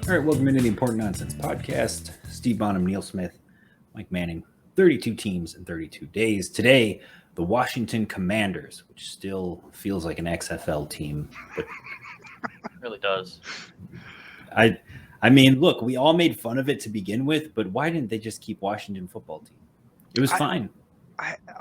All right, welcome into the Important Nonsense Podcast. Steve Bonham, Neil Smith, Mike Manning. 32 teams in 32 days. Today, the Washington Commanders, which still feels like an XFL team. But it really does. I mean, look, we all made fun of it to begin with, but why didn't they just keep Washington football team? It was fine.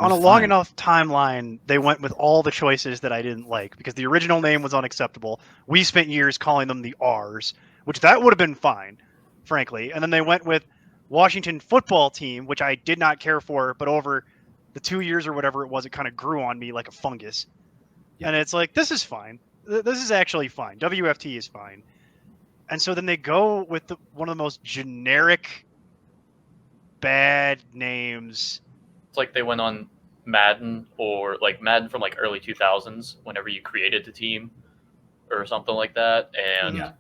On a long enough timeline, they went with all the choices that I didn't like because the original name was unacceptable. We spent years calling them the R's, which that would have been fine, frankly. And then they went with Washington football team, which I did not care for, but over the 2 years or whatever it was, it kind of grew on me like a fungus. Yeah. And it's like, this is fine. This is actually fine. WFT is fine. And so then they go with one of the most generic, bad names. It's like they went on Madden or like Madden from like early 2000s whenever you created the team or something like that. And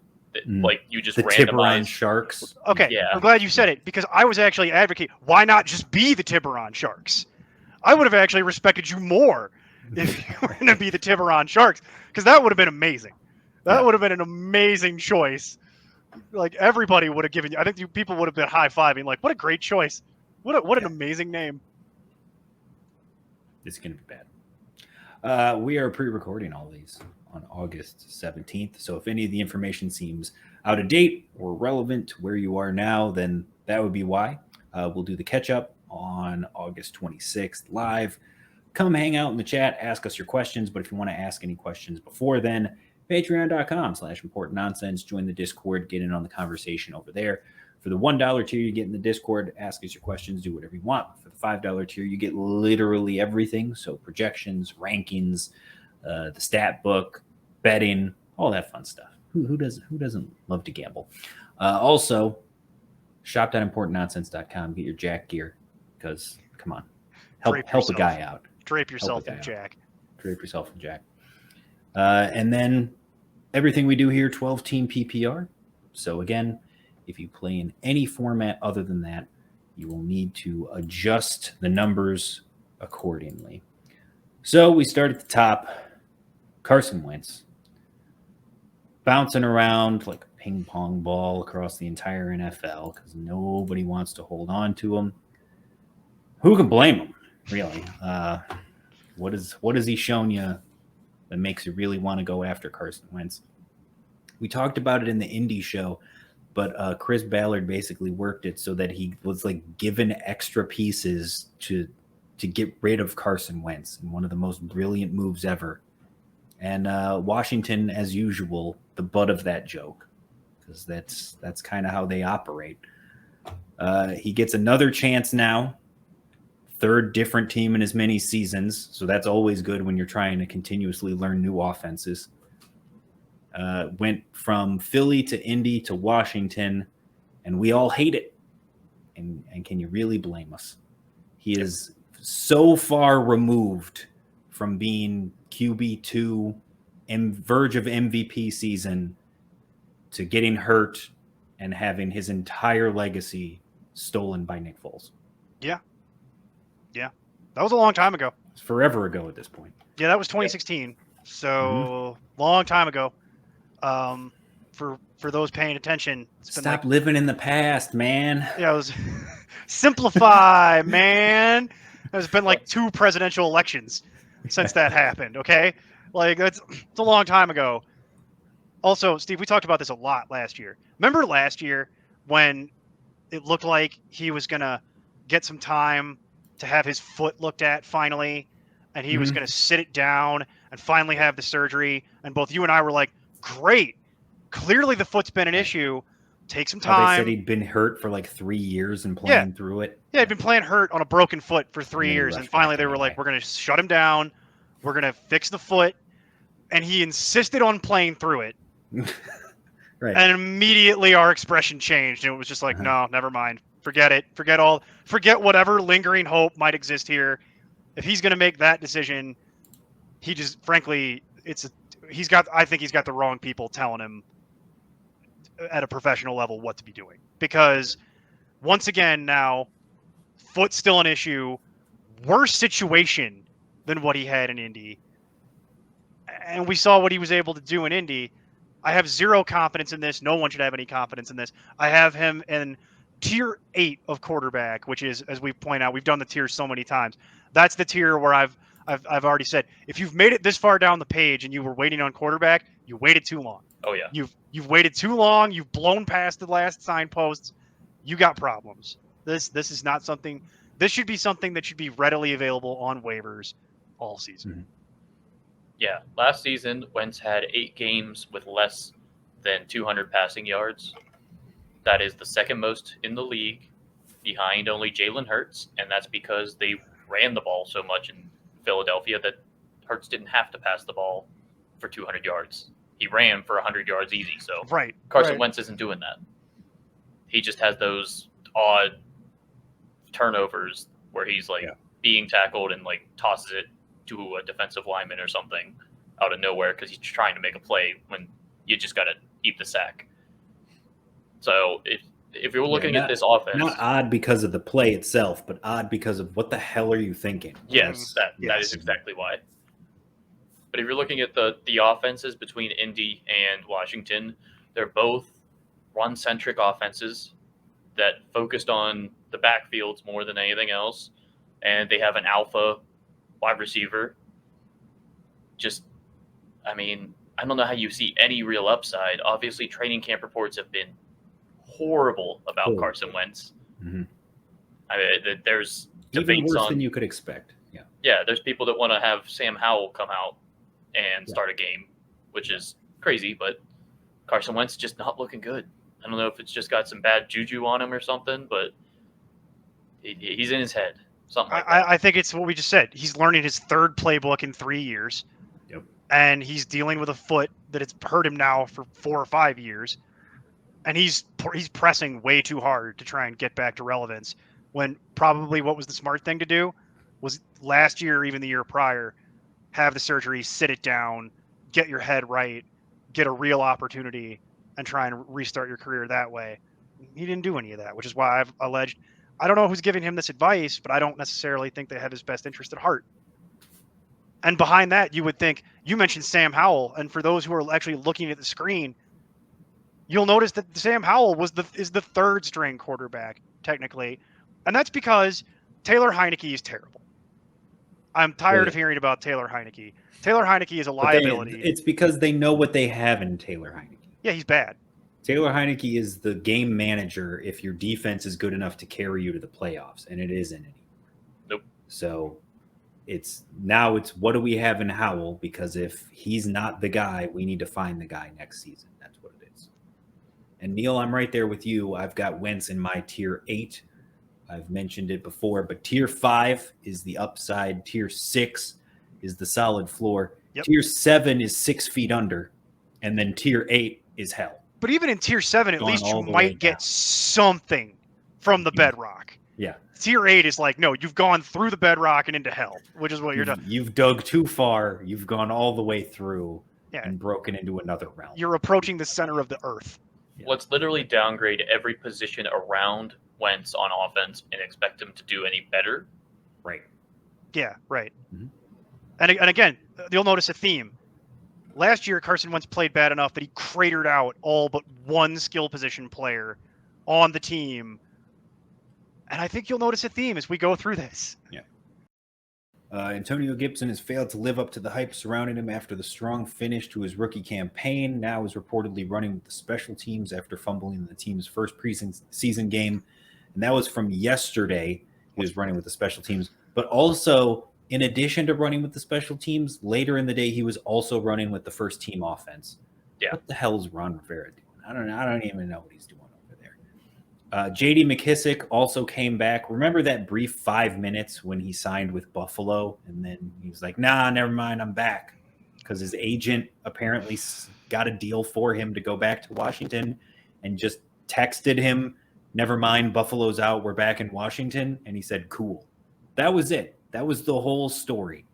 like you just randomized. Tiburon Sharks. Okay, yeah. I'm glad you said it because I was actually advocating, why not just be the Tiburon Sharks? I would have actually respected you more if you were going to be the Tiburon Sharks because that would have been amazing. That would have been an amazing choice. Like everybody would have given you. I think people would have been high-fiving. Like, what a great choice! What an amazing name. It's going to be bad. We are pre-recording all these on August 17th. So if any of the information seems out of date or relevant to where you are now, then that would be why. We'll do the catch-up on August 26th live. Come hang out in the chat, ask us your questions. But if you want to ask any questions before then, patreon.com/importantnonsense. Join the Discord, get in on the conversation over there. For the $1 tier, you get in the Discord, ask us your questions, do whatever you want. For the $5 tier, you get literally everything. So projections, rankings, the stat book, betting, all that fun stuff. Who doesn't love to gamble? Also, shop.importantnonsense.com. Get your Jack gear because, come on, help a guy out. Drape yourself in Jack. Drape yourself in Jack. And then everything we do here, 12-team PPR. So again, if you play in any format other than that, you will need to adjust the numbers accordingly. So we start at the top. Carson Wentz bouncing around like a ping pong ball across the entire NFL because nobody wants to hold on to him. Who can blame him, really? What has he shown you that makes you really want to go after Carson Wentz? We talked about it in the Indy show, but Chris Ballard basically worked it so that he was like given extra pieces to get rid of Carson Wentz in one of the most brilliant moves ever. And Washington, as usual, the butt of that joke because that's kind of how they operate. He gets another chance now. Third different team in as many seasons. So that's always good when you're trying to continuously learn new offenses. Went from Philly to Indy to Washington, and we all hate it. And can you really blame us? He is so far removed from being QB2, verge of MVP season, to getting hurt and having his entire legacy stolen by Nick Foles. Yeah. Yeah. That was a long time ago. It's forever ago at this point. Yeah, that was 2016. So long time ago. For those paying attention, it's been stop living in the past, man. Yeah, it was simplify, man. There's been like 2 presidential elections since that happened. Okay, like it's a long time ago. Also, Steve, we talked about this a lot last year. Remember last year when it looked like he was gonna get some time to have his foot looked at finally, and he was gonna sit it down and finally have the surgery, and both you and I were like, great. Clearly the foot's been an issue. Take some time. They said he'd been hurt for like 3 years and playing through it. Yeah, he'd been playing hurt on a broken foot for 3 years. And finally they were like, we're going to shut him down. We're going to fix the foot. And he insisted on playing through it. Right. And immediately our expression changed. And it was just like, no, never mind. Forget it. Forget whatever lingering hope might exist here. If he's going to make that decision, he just, frankly, I think he's got the wrong people telling him at a professional level what to be doing. Because once again now, foot's still an issue, worse situation than what he had in Indy. And we saw what he was able to do in Indy. I have zero confidence in this. No one should have any confidence in this. I have him in tier 8 of quarterback, which is, as we point out, we've done the tiers so many times. That's the tier where I've already said, if you've made it this far down the page and you were waiting on quarterback, you waited too long. Oh yeah. You've waited too long. You've blown past the last signposts. You got problems. This is not something. This should be something that should be readily available on waivers all season. Mm-hmm. Yeah, last season, Wentz had 8 games with less than 200 passing yards. That is the second most in the league, behind only Jalen Hurts, and that's because they ran the ball so much in Philadelphia that Hurts didn't have to pass the ball for 200 yards. He ran for 100 yards easy, so Right. Carson Wentz isn't doing that. He just has those odd turnovers where he's like being tackled and like tosses it to a defensive lineman or something out of nowhere because he's trying to make a play when you just got to eat the sack. So if you're looking at this offense, not odd because of the play itself, but odd because of what the hell are you thinking? Yes, that is exactly why. But if you're looking at the offenses between Indy and Washington, they're both run-centric offenses that focused on the backfields more than anything else, and they have an alpha wide receiver. I don't know how you see any real upside. Obviously, training camp reports have been horrible about Carson Wentz. Mm-hmm. There's even debates worse than you could expect. Yeah, there's people that want to have Sam Howell come out and start a game, which is crazy, but Carson Wentz just not looking good. I don't know if it's just got some bad juju on him or something, but he's in his head. Something like that. I think it's what we just said. He's learning his third playbook in 3 years. Yep. And he's dealing with a foot that it's hurt him now for 4 or 5 years. And he's pressing way too hard to try and get back to relevance, when probably what was the smart thing to do was last year, or even the year prior, have the surgery, sit it down, get your head right, get a real opportunity, and try and restart your career that way. He didn't do any of that, which is why I've alleged, I don't know who's giving him this advice, but I don't necessarily think they have his best interest at heart. And behind that, you would think, you mentioned Sam Howell, and for those who are actually looking at the screen, you'll notice that Sam Howell is the third string quarterback, technically. And that's because Taylor Heineke is terrible. I'm tired of hearing about Taylor Heineke. Taylor Heineke is a liability. It's because they know what they have in Taylor Heineke. Yeah, he's bad. Taylor Heineke is the game manager if your defense is good enough to carry you to the playoffs, and it isn't anymore. Nope. So it's what do we have in Howell? Because if he's not the guy, we need to find the guy next season. That's what it is. And Neil, I'm right there with you. I've got Wentz in my tier 8. I've mentioned it before, but tier 5 is the upside. Tier 6 is the solid floor. Yep. Tier 7 is 6 feet under, and then tier 8 is hell. But even in tier 7, at least you way might get down. something from the bedrock. Yeah. Tier 8 is like, no, you've gone through the bedrock and into hell, which is what you're done. You've dug too far. You've gone all the way through Yeah. and broken into another realm. You're approaching the center of the earth. Let's literally downgrade every position around Wentz on offense and expect him to do any better. Right. Yeah, right. Mm-hmm. And again, you'll notice a theme. Last year, Carson Wentz played bad enough that he cratered out all but one skill position player on the team. And I think you'll notice a theme as we go through this. Yeah. Antonio Gibson has failed to live up to the hype surrounding him after the strong finish to his rookie campaign. Now is reportedly running with the special teams after fumbling in the team's first preseason game. And that was from yesterday. He was running with the special teams. But also, in addition to running with the special teams, later in the day, he was also running with the first team offense. Yeah. What the hell is Ron Rivera doing? I don't even know what he's doing over there. J.D. McKissic also came back. Remember that brief 5 minutes when he signed with Buffalo? And then he was like, nah, never mind, I'm back. Because his agent apparently got a deal for him to go back to Washington and just texted him, never mind, Buffalo's out, we're back in Washington. And he said, cool. That was it. That was the whole story.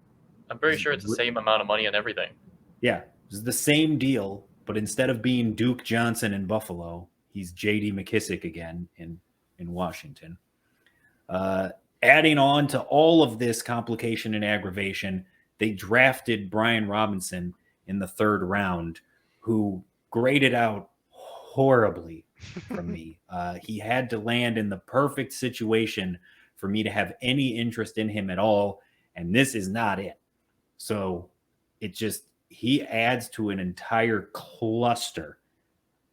I'm pretty sure it's the same amount of money and everything. Yeah, it was the same deal, but instead of being Duke Johnson in Buffalo, he's J.D. McKissic again in Washington. Adding on to all of this complication and aggravation, they drafted Brian Robinson in the 3rd round, who graded out horribly from me. He had to land in the perfect situation for me to have any interest in him at all, and this is not it. So he adds to an entire cluster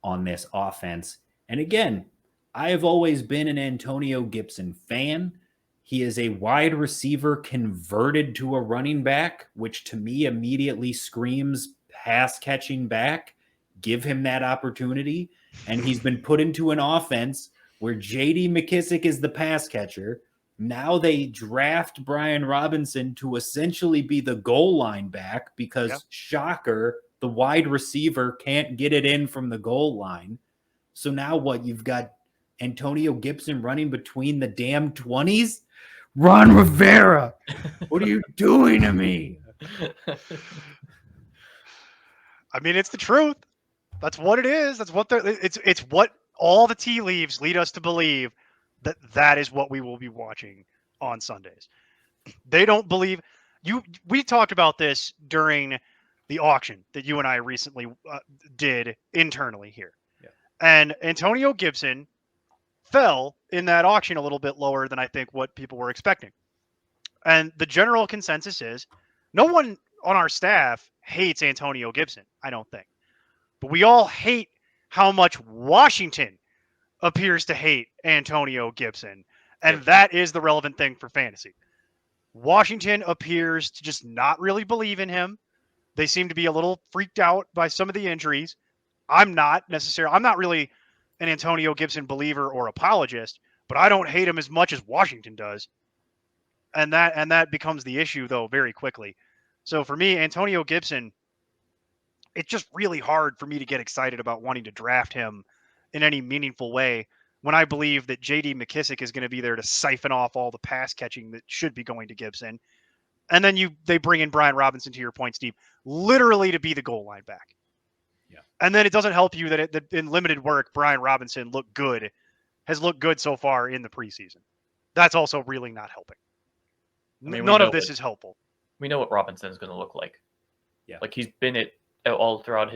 on this offense. And again, I have always been an Antonio Gibson fan. He is a wide receiver converted to a running back, which to me immediately screams pass catching back. Give him that opportunity. And he's been put into an offense where JD McKissic is the pass catcher. Now they draft Brian Robinson to essentially be the goal line back because, shocker, the wide receiver can't get it in from the goal line. So now what? You've got Antonio Gibson running between the damn 20s? Ron Rivera, what are you doing to me? I mean, it's the truth. That's what it is. That's what it's what all the tea leaves lead us to believe that is what we will be watching on Sundays. They don't believe you. We talked about this during the auction that you and I recently did internally here. Yeah. And Antonio Gibson fell in that auction a little bit lower than I think what people were expecting. And the general consensus is no one on our staff hates Antonio Gibson, I don't think. But we all hate how much Washington appears to hate Antonio Gibson. And that is the relevant thing for fantasy. Washington appears to just not really believe in him. They seem to be a little freaked out by some of the injuries. I'm not really an Antonio Gibson believer or apologist, but I don't hate him as much as Washington does. And that becomes the issue, though, very quickly. So for me, Antonio Gibson, it's just really hard for me to get excited about wanting to draft him in any meaningful way when I believe that JD McKissic is going to be there to siphon off all the pass catching that should be going to Gibson. And then they bring in Brian Robinson, to your point, Steve, literally to be the goal line back. Yeah. And then it doesn't help you that in limited work, Brian Robinson has looked good so far in the preseason. That's also really not helping. I mean, none of this is helpful. We know what Robinson is going to look like. Yeah. Like he's been it all throughout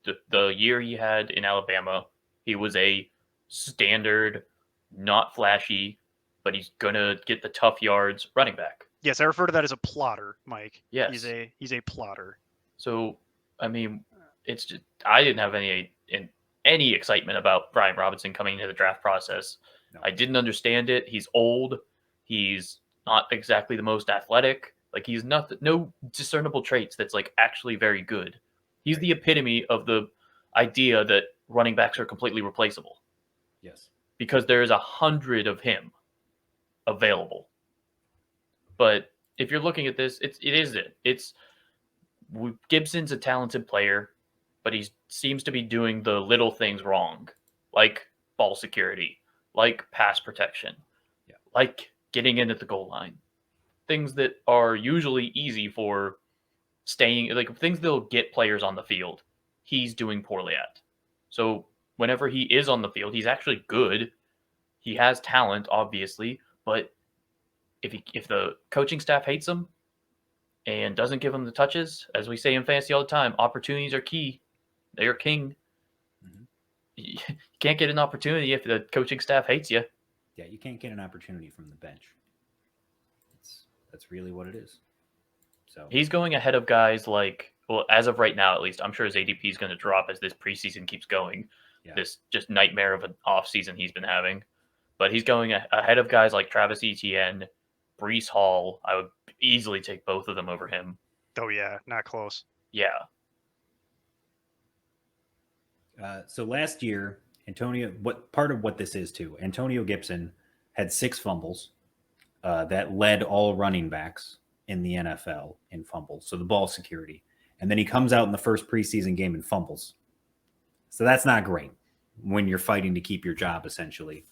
the year he had in Alabama. He was a standard, not flashy, but he's going to get the tough yards running back. Yes, I refer to that as a plotter, Mike. Yes. He's a plotter. So, I mean, it's just I didn't have any excitement about Brian Robinson coming into the draft process. No. I didn't understand it. He's old. He's not exactly the most athletic. Like he's no discernible traits that's like actually very good. He's the epitome of the idea that running backs are completely replaceable. Yes. Because there's 100 of him available. But if you're looking at this, it's Gibson's a talented player, but he seems to be doing the little things wrong, like ball security, like pass protection, like getting in at the goal line. Things that are usually easy for staying, like things that'll get players on the field, he's doing poorly at. So whenever he is on the field, he's actually good. He has talent, obviously, but if the coaching staff hates him and doesn't give him the touches, as we say in fantasy all the time, opportunities are key. They are king. Mm-hmm. You can't get an opportunity if the coaching staff hates you. Yeah, you can't get an opportunity from the bench. That's really what it is. So he's going ahead of guys like, well, as of right now, at least, I'm sure his ADP is going to drop as this preseason keeps going. Yeah. This just nightmare of an offseason he's been having. But he's going ahead of guys like Travis Etienne, Breece Hall. I would easily take both of them over him. Oh, yeah, not close. Yeah. So last year, part of what this is too, Antonio Gibson had 6 fumbles. That led all running backs in the NFL in fumbles. So the ball security. And then he comes out in the first preseason game and fumbles. So that's not great when you're fighting to keep your job, essentially.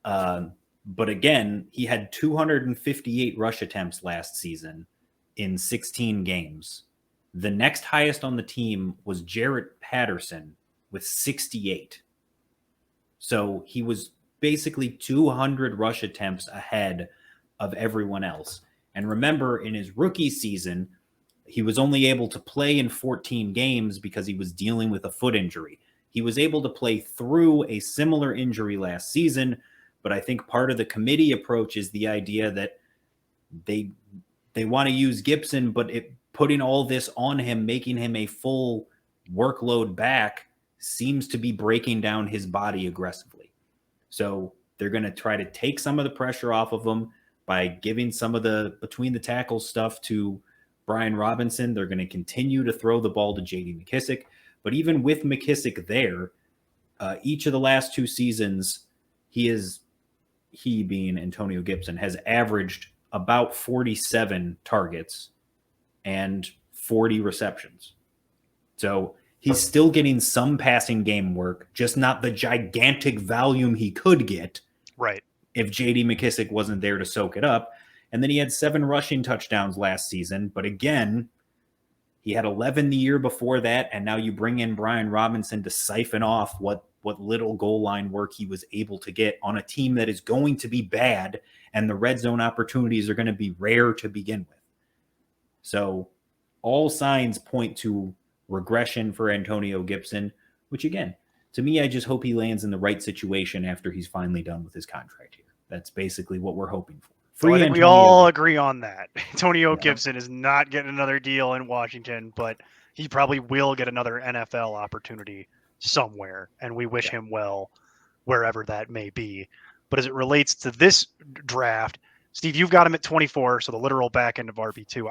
But again, he had 258 rush attempts last season in 16 games. The next highest on the team was Jarrett Patterson with 68. So he was basically 200 rush attempts ahead of everyone else. And remember, in his rookie season, he was only able to play in 14 games because he was dealing with a foot injury. He was able to play through a similar injury last season, but I think part of the committee approach is the idea that they want to use Gibson, but putting all this on him, making him a full workload back, seems to be breaking down his body aggressively. So they're going to try to take some of the pressure off of him by giving some of the between the tackles stuff to Brian Robinson. They're going to continue to throw the ball to J.D. McKissic. But even with McKissic there, each of the last 2 seasons, he being Antonio Gibson, has averaged about 47 targets and 40 receptions. So he's still getting some passing game work, just not the gigantic volume he could get. Right. If J.D. McKissic wasn't there to soak it up. And then he had 7 rushing touchdowns last season. But again, he had 11 the year before that. And now you bring in Brian Robinson to siphon off what little goal line work he was able to get on a team that is going to be bad. And the red zone opportunities are going to be rare to begin with. So all signs point to regression for Antonio Gibson, which again, to me, I just hope he lands in the right situation after he's finally done with his contract here. That's basically what we're hoping for. So I think we all agree on that. Antonio Gibson is not getting another deal in Washington, but he probably will get another NFL opportunity somewhere, and we wish him well wherever that may be. But as it relates to this draft, Steve, you've got him at 24, so the literal back end of RB2.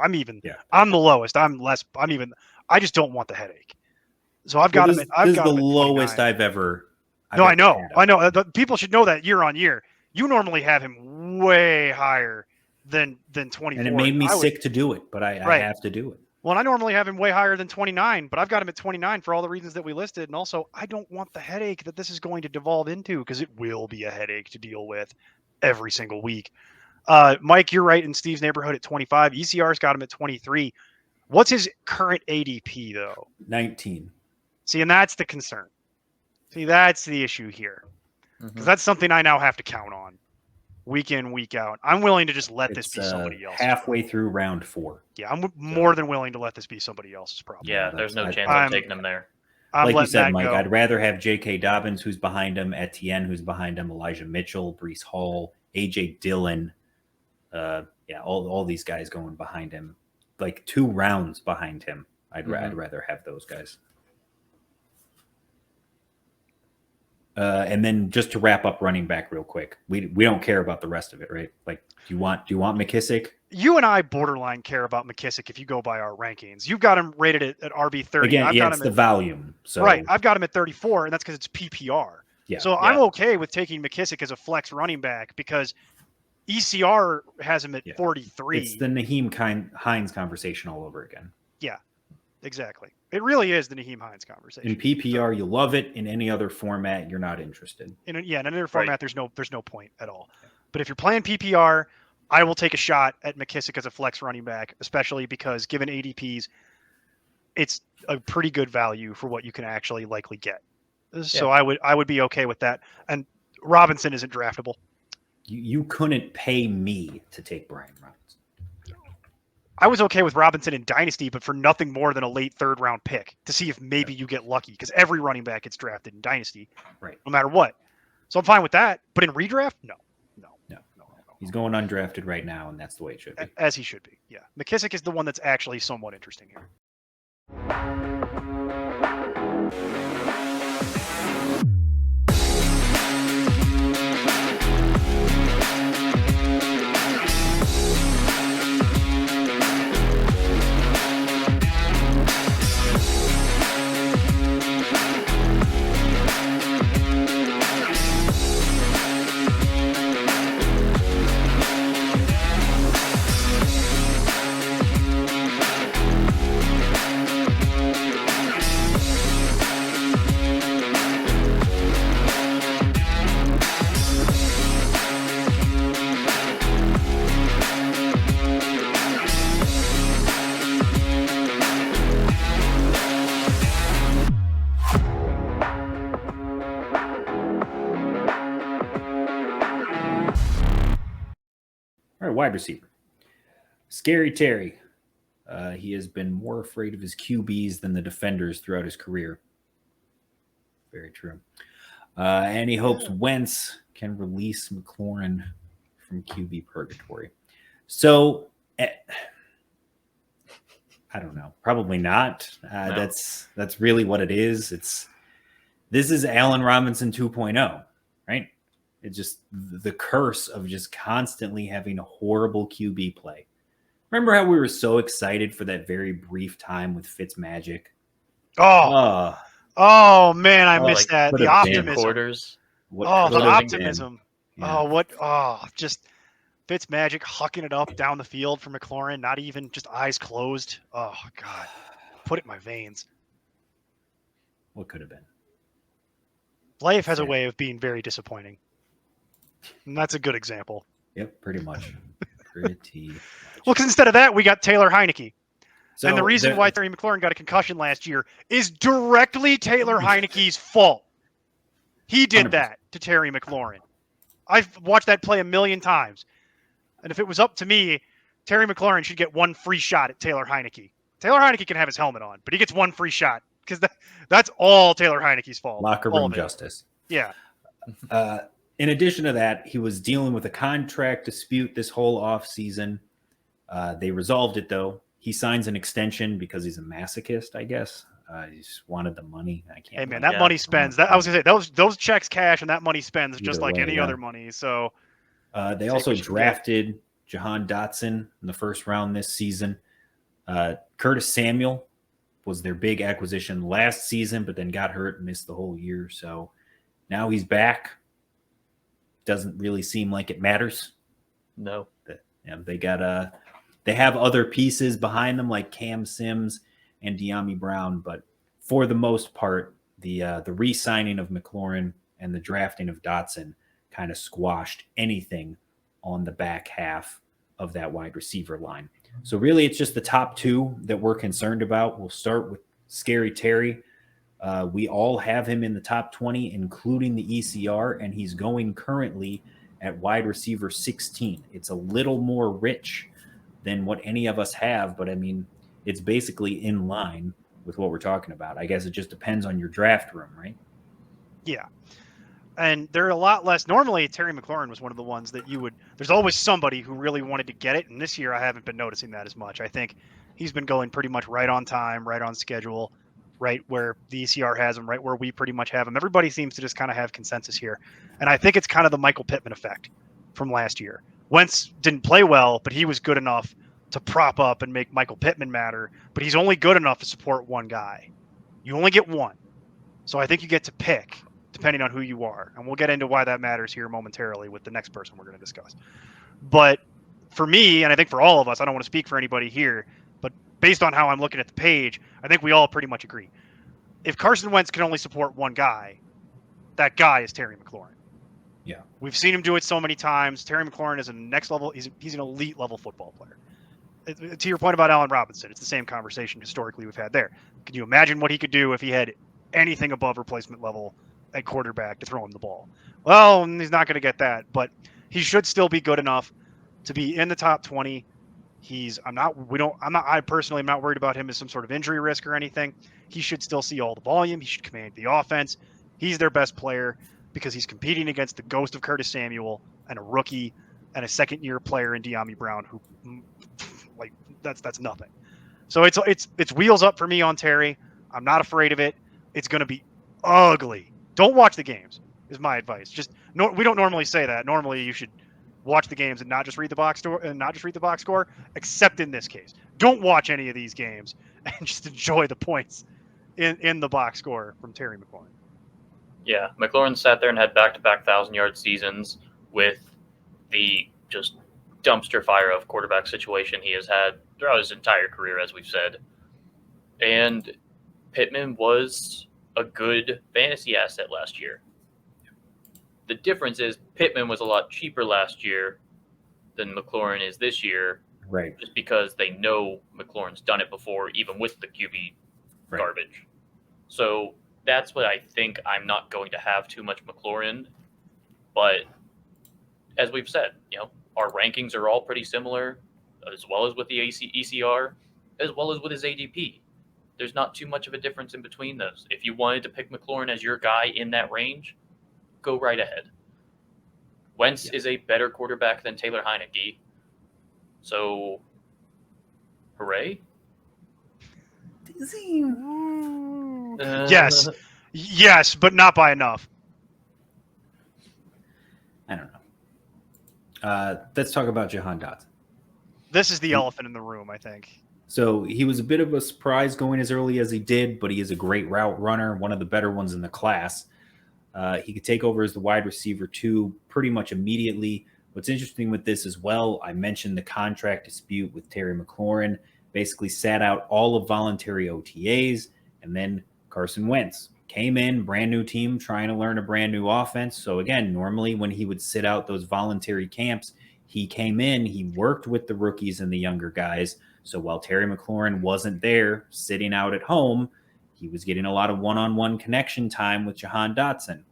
I'm the lowest. I just don't want the headache. So I've got him at This is the lowest I've ever. I know. People should know that year on year. You normally have him way higher than 24. And it made me sick to do it, but I have to do it. Well, I normally have him way higher than 29, but I've got him at 29 for all the reasons that we listed. And also, I don't want the headache that this is going to devolve into, because it will be a headache to deal with every single week. Mike, you're right in Steve's neighborhood at 25. ECR's got him at 23. What's his current ADP, though? 19. See, and that's the concern. See, that's the issue here. Because that's something I now have to count on week in, week out. I'm willing to just let this be somebody else. Halfway through round 4. Yeah, I'm more than willing to let this be somebody else's problem. Yeah, there's no chance I'm taking him there. Like you said, Mike, I'd rather have J.K. Dobbins, who's behind him, Etienne, who's behind him, Elijah Mitchell, Breece Hall, A.J. Dillon. All these guys going behind him. Like 2 rounds behind him. I'd rather have those guys. And then just to wrap up running back real quick, we don't care about the rest of it, right? Like, do you want McKissic? You and I borderline care about McKissic if you go by our rankings. You've got him rated at RB 30. Again, it's the volume. So right, I've got him at 34, and that's because it's PPR. Yeah. So I'm okay with taking McKissic as a flex running back because ECR has him at 43. It's the Nyheim Hines conversation all over again. Yeah, exactly. It really is the Nyheim Hines conversation. In PPR, you love it. In any other format, you're not interested. In any other format, there's no point at all. But if you're playing PPR, I will take a shot at McKissic as a flex running back, especially because given ADPs, it's a pretty good value for what you can actually likely get. So I would be okay with that. And Robinson isn't draftable. You couldn't pay me to take Brian Robinson. I was okay with Robinson in Dynasty, but for nothing more than a late 3rd round pick to see if maybe you get lucky, because every running back gets drafted in Dynasty, right? No matter what. So I'm fine with that. But in redraft, no. He's going undrafted right now, and that's the way it should be. As he should be, yeah. McKissic is the one that's actually somewhat interesting here. All right, wide receiver. Scary Terry. He has been more afraid of his QBs than the defenders throughout his career. Very true. And he hopes Wentz can release McLaurin from QB purgatory. So, I don't know. Probably not. No. That's really what it is. This is Allen Robinson 2.0, right? It's just the curse of just constantly having a horrible QB play. Remember how we were so excited for that very brief time with Fitzmagic? Oh man, I missed that. what The a optimism. Quarters. The could have optimism. been. Yeah. Just Fitzmagic hucking it up down the field for McLaurin, not even just eyes closed. Oh God, put it in my veins. What could have been? Life has a way of being very disappointing, and that's a good example. Yep, pretty much. Well, because instead of that, we got Taylor Heineke. So And the reason why Terry McLaurin got a concussion last year is directly Taylor Heineke's fault. He did 100%. that to Terry McLaurin. I've watched that play a million times. And if it was up to me, Terry McLaurin should get one free shot at Taylor Heineke. Taylor Heineke can have his helmet on, but he gets one free shot because that's all Taylor Heineke's fault. Locker All room of it. justice. Yeah. In addition to that, he was dealing with a contract dispute this whole offseason. They resolved it, though. He signs an extension because he's a masochist, I guess. He just wanted the money. I can't. Hey man, really- that money spends. That I was gonna say those checks cash and that money spends just Either like way, any yeah. other money. So They Take also what you can get. drafted Jahan Dotson in the first round this season. Curtis Samuel was their big acquisition last season, but then got hurt and missed the whole year. So now he's back. Doesn't really seem like it matters. No. They have other pieces behind them like Cam Sims and De'Ami Brown, but for the most part, the re-signing of McLaurin and the drafting of Dotson kind of squashed anything on the back half of that wide receiver line. So really, it's just the top two that we're concerned about. We'll start with Scary Terry. We all have him in the top 20, including the ECR, and he's going currently at wide receiver 16. It's a little more rich than what any of us have, but I mean, it's basically in line with what we're talking about. I guess it just depends on your draft room, right? yeah. And there are a lot less. Normally, Terry McLaurin was one of the ones that there's always somebody who really wanted to get it. And this year, I haven't been noticing that as much. I think he's been going pretty much right on time, right on schedule, right where the ECR has him, right where we pretty much have him. Everybody seems to just kind of have consensus here. And I think it's kind of the Michael Pittman effect from last year. Wentz didn't play well, but he was good enough to prop up and make Michael Pittman matter. But he's only good enough to support one guy. You only get one. So I think you get to pick depending on who you are. And we'll get into why that matters here momentarily with the next person we're going to discuss. But for me, and I think for all of us, I don't want to speak for anybody here, but based on how I'm looking at the page, I think we all pretty much agree. If Carson Wentz can only support one guy, that guy is Terry McLaurin. Yeah. We've seen him do it so many times. Terry McLaurin is a next level. He's an elite level football player. To your point about Allen Robinson, it's the same conversation historically we've had there. Can you imagine what he could do if he had anything above replacement level at quarterback to throw him the ball? Well, he's not going to get that, but he should still be good enough to be in the top 20. I personally am not worried about him as some sort of injury risk or anything. He should still see all the volume. He should command the offense. He's their best player because he's competing against the ghost of Curtis Samuel and a rookie and a second-year player in De'Ami Brown who, like, that's nothing. So it's wheels up for me on Terry. I'm not afraid of it. It's going to be ugly. Don't watch the games is my advice. We don't normally say that. Normally you should watch the games and not just read the box score, except in this case. Don't watch any of these games and just enjoy the points in the box score from Terry McLaurin. Yeah, McLaurin sat there and had back-to-back 1,000-yard seasons with the just dumpster fire of quarterback situation he has had throughout his entire career, as we've said. And Pittman was a good fantasy asset last year. The difference is Pittman was a lot cheaper last year than McLaurin is this year, Right. just because they know McLaurin's done it before, even with the QB garbage. So that's what I think. I'm not going to have too much McLaurin, but as we've said, our rankings are all pretty similar, as well as with the ECR. as well as with his ADP. There's not too much of a difference in between those. If you wanted to pick McLaurin as your guy in that range, go right ahead. Wentz is a better quarterback than Taylor Heineke. So, hooray. Is he? Yes, but not by enough. I don't know. Let's talk about Jahan Dotson. This is the elephant in the room, I think. So he was a bit of a surprise going as early as he did, but he is a great route runner, one of the better ones in the class. He could take over as the wide receiver too, pretty much immediately. What's interesting with this as well, I mentioned the contract dispute with Terry McLaurin, basically sat out all of voluntary OTAs, and then Carson Wentz came in, brand new team, trying to learn a brand new offense. So again, normally when he would sit out those voluntary camps, he came in, he worked with the rookies and the younger guys. So while Terry McLaurin wasn't there, sitting out at home, he was getting a lot of one-on-one connection time with Jahan Dotson.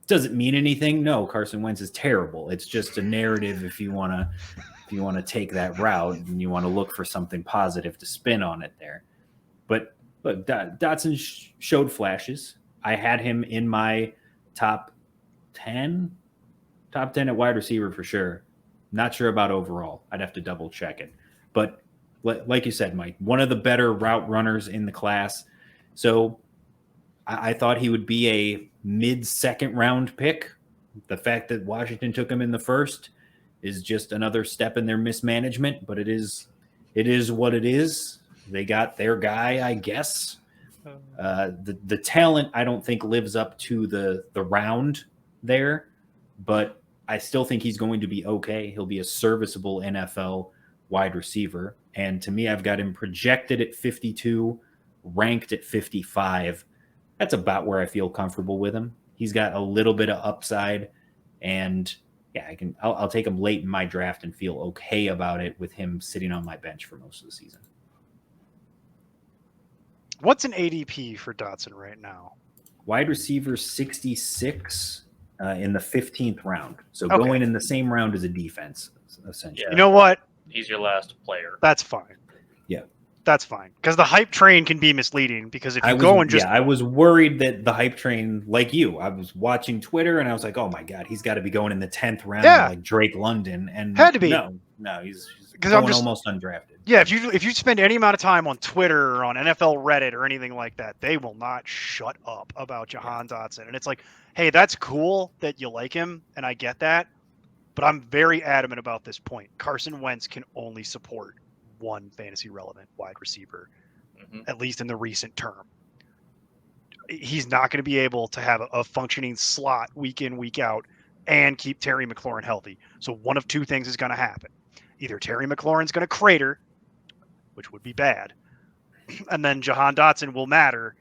Does it mean anything? No, Carson Wentz is terrible. It's just a narrative if you want to take that route and you want to look for something positive to spin on it there. But Dotson showed flashes. I had him in my top 10 at wide receiver for sure. Not sure about overall. I'd have to double check it. But like you said, Mike, one of the better route runners in the class. So I thought he would be a mid-second round pick. The fact that Washington took him in the first is just another step in their mismanagement, but it is what it is. They got their guy, I guess. The talent, I don't think, lives up to the round there, but I still think he's going to be okay. He'll be a serviceable NFL wide receiver. And to me, I've got him projected at 52, ranked at 55. That's about where I feel comfortable with him. He's got a little bit of upside, and yeah, I'll take him late in my draft and feel okay about it with him sitting on my bench for most of the season. What's an ADP for Dotson right now? Wide receiver 66 in the 15th round. So Okay. Going in the same round as a defense, essentially. Yeah. You know what? He's your last player. That's fine. Yeah. That's fine. Because the hype train can be misleading, because if you go and just... I was worried that the hype train, like you, I was watching Twitter and I was like, oh my God, he's got to be going in the 10th round like Drake London. And had to be. No, he's going almost undrafted. Yeah, if you spend any amount of time on Twitter or on NFL Reddit or anything like that, they will not shut up about Jahan Dotson. And it's like, hey, that's cool that you like him, and I get that, but I'm very adamant about this point. Carson Wentz can only support one fantasy relevant wide receiver, at least in the recent term. He's not going to be able to have a functioning slot week in, week out and keep Terry McLaurin healthy. So one of two things is going to happen. Either Terry McLaurin's going to crater, which would be bad, and then Jahan Dotson will matter,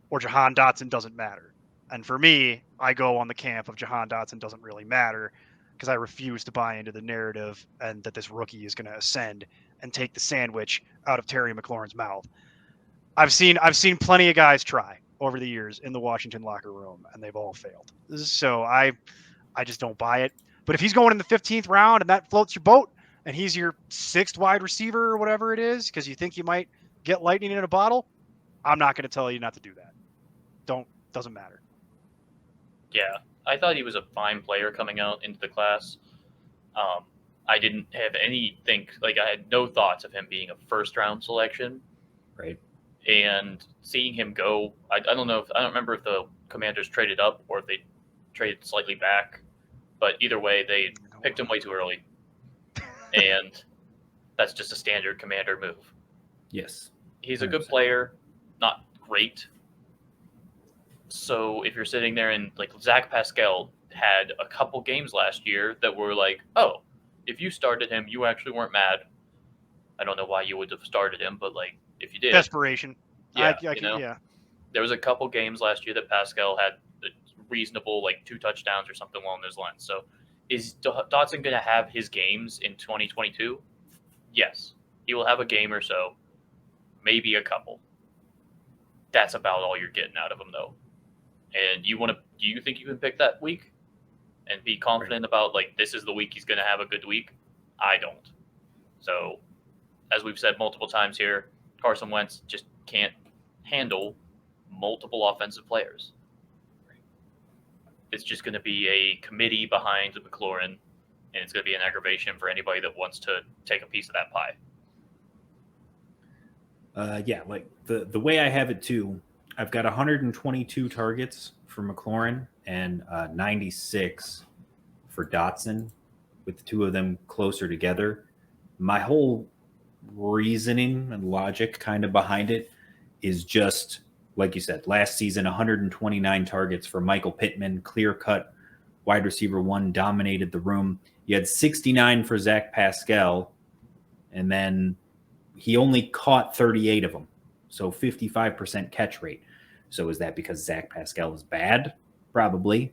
or Jahan Dotson doesn't matter. And for me, I go on the camp of Jahan Dotson doesn't really matter, because I refuse to buy into the narrative and that this rookie is going to ascend and take the sandwich out of Terry McLaurin's mouth. I've seen plenty of guys try over the years in the Washington locker room, and they've all failed. So I just don't buy it. But if he's going in the 15th round and that floats your boat, and he's your 6th wide receiver or whatever it is, because you think you might get lightning in a bottle, I'm not going to tell you not to do that. Doesn't matter. Yeah, I thought he was a fine player coming out into the class. I didn't have I had no thoughts of him being a first-round selection. Right. And seeing him go, I don't remember if the Commanders traded up or if they traded slightly back, but either way, they picked him way too early. And that's just a standard Commander move. Yes. He's a good player, not great. So if you're sitting there and like Zach Pascal had a couple games last year that were like, oh, if you started him, you actually weren't mad. I don't know why you would have started him, but like if you did, desperation. Yeah, yeah. There was a couple games last year that Pascal had a reasonable 2 touchdowns or something along those lines. So is Dotson going to have his games in 2022? Yes, he will have a game or so, maybe a couple. That's about all you're getting out of him, though. And do you think you can pick that week and be confident about this is the week he's going to have a good week? I don't. So, as we've said multiple times here, Carson Wentz just can't handle multiple offensive players. It's just going to be a committee behind McLaurin, and it's going to be an aggravation for anybody that wants to take a piece of that pie. Like the way I have it too, I've got 122 targets for McLaurin and 96 for Dotson, with the two of them closer together. My whole reasoning and logic kind of behind it is just, like you said, last season, 129 targets for Michael Pittman, clear-cut wide receiver one, dominated the room. You had 69 for Zach Pascal, and then he only caught 38 of them, so 55% catch rate. So is that because Zach Pascal is bad? Probably.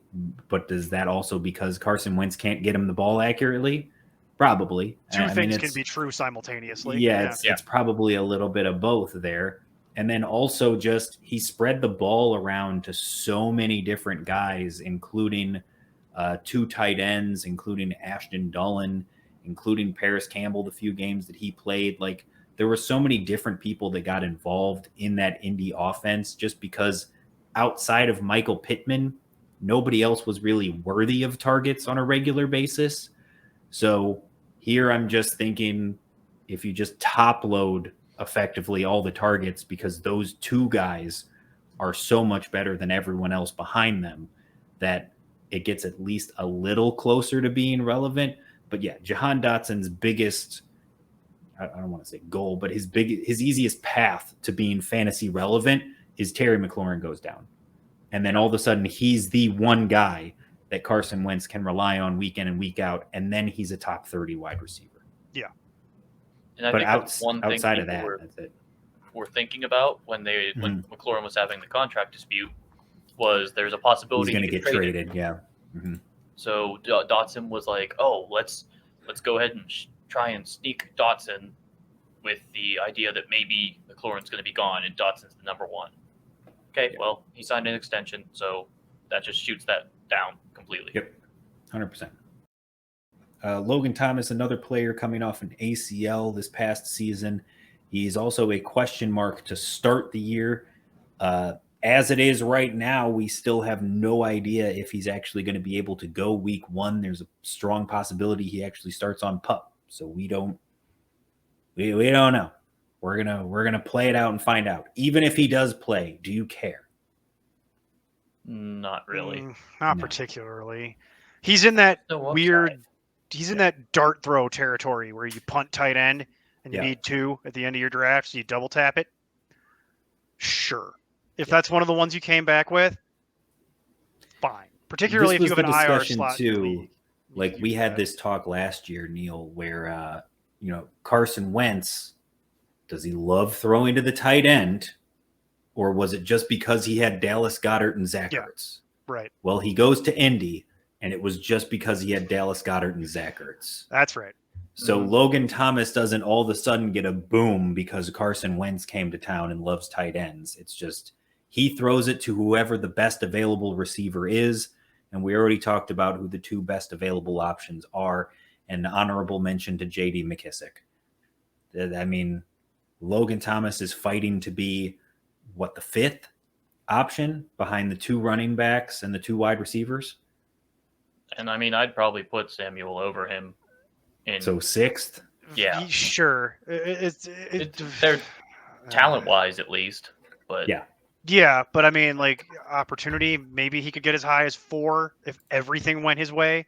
But is that also because Carson Wentz can't get him the ball accurately? Probably. Two things can be true simultaneously. Yeah, it's probably a little bit of both there. And then also just he spread the ball around to so many different guys, including two tight ends, including Ashton Dulin, including Paris Campbell, the few games that he played. Like, there were so many different people that got involved in that Indy offense just because outside of Michael Pittman, nobody else was really worthy of targets on a regular basis. So here I'm just thinking, if you just top load effectively all the targets, because those two guys are so much better than everyone else behind them, that it gets at least a little closer to being relevant. But yeah, Jahan Dotson's biggest, I don't want to say goal, but his easiest path to being fantasy relevant is Terry McLaurin goes down. And then all of a sudden he's the one guy that Carson Wentz can rely on week in and week out, and then he's a top 30 wide receiver. Yeah. And I but think that's one thing outside of that, that's it. Were thinking about when McLaurin was having the contract dispute was there's a possibility he's going to get traded. Yeah. Mm-hmm. So Dotson was like, "Oh, let's go ahead and try and sneak Dotson," with the idea that maybe McLaurin's going to be gone and Dotson's the number one. Okay, well, he signed an extension, so that just shoots that down completely. Yep, 100%. Logan Thomas, another player coming off an ACL this past season. He's also a question mark to start the year. As it is right now, we still have no idea if he's actually going to be able to go week one. There's a strong possibility he actually starts on PUP. So we don't know. We're gonna play it out and find out. Even if he does play, do you care? Not really. Not particularly. He's in that weird. He's in that dart throw territory where you punt tight end and you need two at the end of your draft, so you double tap it. Sure. If that's one of the ones you came back with, fine. Particularly if you have an IR slot too. Like we had this talk last year, Neil, where Carson Wentz, does he love throwing to the tight end, or was it just because he had Dallas Goedert and Zach Ertz? Right. Well, he goes to Indy, and it was just because he had Dallas Goedert and Zach Ertz. That's right. So Logan Thomas doesn't all of a sudden get a boom because Carson Wentz came to town and loves tight ends. It's just he throws it to whoever the best available receiver is, and we already talked about who the two best available options are, and honorable mention to J.D. McKissic. I mean, Logan Thomas is fighting to be, the fifth option behind the two running backs and the two wide receivers? And I mean, I'd probably put Samuel over him. So sixth? Yeah. Sure. They're talent-wise, at least. But yeah, but I mean, like, opportunity, maybe he could get as high as 4 if everything went his way.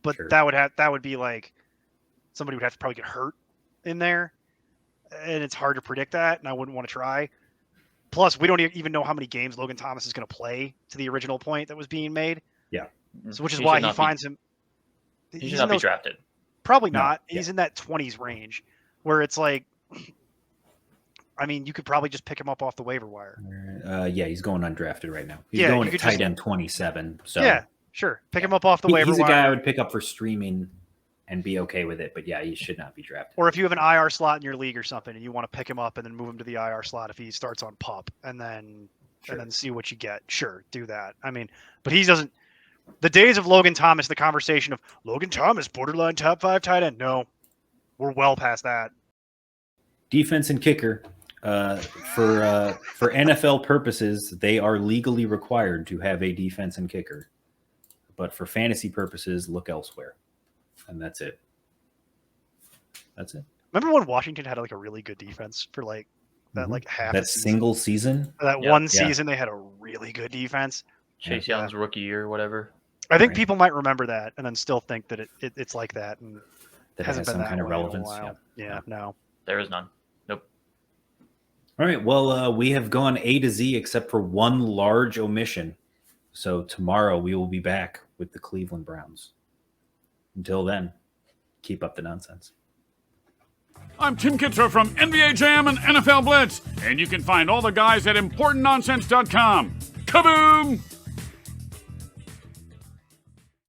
But that would be like somebody would have to probably get hurt in there. And it's hard to predict that, and I wouldn't want to try. Plus, we don't even know how many games Logan Thomas is going to play to the original point that was being made. Yeah. So, which is why he finds him. He should not be drafted. Probably not. He's in that 20s range where it's like, I mean, you could probably just pick him up off the waiver wire. He's going undrafted right now. He's going at tight end 27. So yeah, sure. Pick him up off the waiver wire. He's a guy I would pick up for streaming and be okay with it. But yeah, he should not be drafted. Or if you have an IR slot in your league or something and you want to pick him up and then move him to the IR slot if he starts on PUP and then see what you get. Sure, do that. I mean, but he doesn't. The days of Logan Thomas, the conversation of Logan Thomas, borderline top 5 tight end. No, we're well past that. Defense and kicker. For NFL purposes, they are legally required to have a defense and kicker. But for fantasy purposes, look elsewhere. And that's it. That's it. Remember when Washington had like a really good defense for like that like half that a season? single season? For that one season they had a really good defense. Chase Young's rookie year or whatever. I think people might remember that and then still think that it's like that and That hasn't has been some that kind of way in a relevance. while. Yeah, no. There is none. Nope. All right. Well, we have gone A to Z except for one large omission. So tomorrow we will be back with the Cleveland Browns. Until then, keep up the nonsense. I'm Tim Kitzer from NBA Jam and NFL Blitz, and you can find all the guys at ImportantNonsense.com. Kaboom!